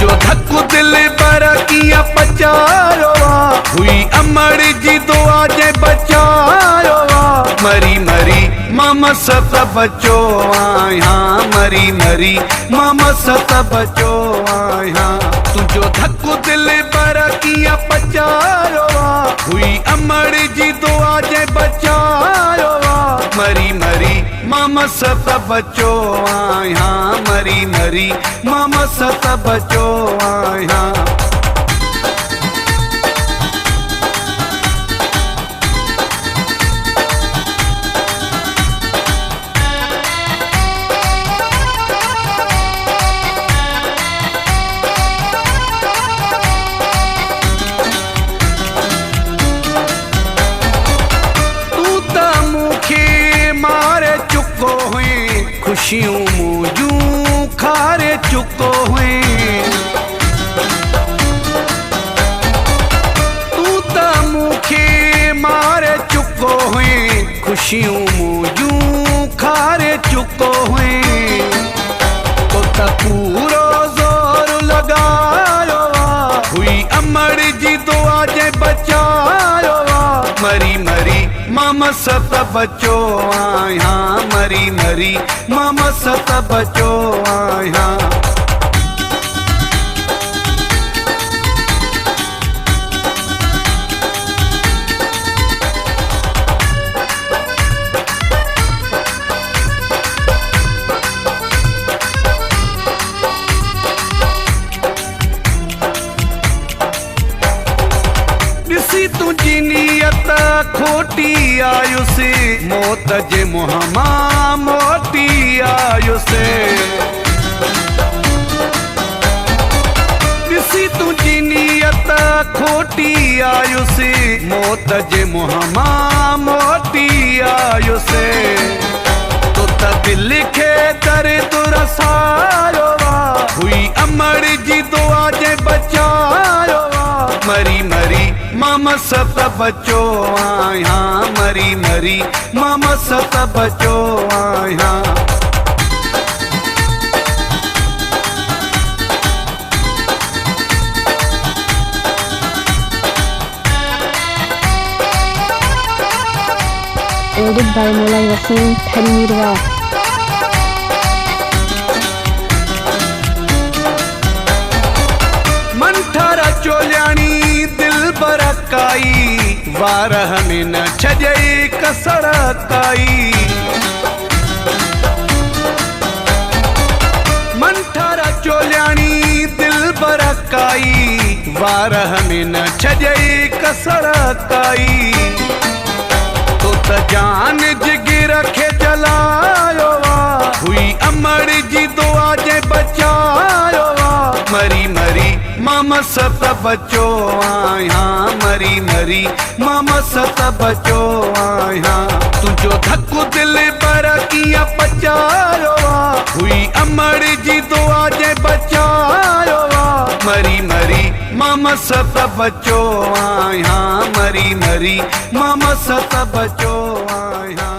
तुझो धक्कु दिल पर किया पचायो हुई अमर जी दुआ जे बचायो मरी मरी मामा सत बचो आया मरी मरी मामा सत बचो आया तुझो धक्कु दिल पर किया पचायो हुई अमर जी दुआ जे बचायो मरी मरी मामा सत बचो आया मरी मरी मामा सत बचो आया खुशियों मुझू खारे चुको हुए तू ता मुखे मारे चुको हुए खुशियों मुझू खारे चुको हुए तो ता पूरो जोर लगायो हुई अमर जी दुआ जे बचायो मरी मरी मामा सत बचो आया मरी मरी मामा सत बचो आया तुझी नियत खोटी आयुसे मौत जे मुहमा मोटी आयुसे दिसी तुझी नियत खोटी आयुसे मौत जे मुहमा मोटी आयुसे तो दिल खे दर्द रसायो हुई अमर जी दुआ जे बचायो मरी मरी मामा सत बचो आया मरी मरी मामा सत बचो आया Edited by Mulai Wasim Tanmirwa. मंठरा चोल्यानी दिल बरकाई वारह में न छजई कसड़काई मंठरा चोल्यानी दिल बरकाई वारह में न छजई कसड़काई तो जान जिगर खे जलायो हुई अमर जी दुआ जे बचायो मरी मरी मामा सत बचो आया मरी मरी मामा सत बचो आया तुझो धक्कु दिल पर किया पचायो हुई अमर जी दुआ जे बचायो मरी मरी मामा सत बचो आया मरी मरी मामा सत बचो आया।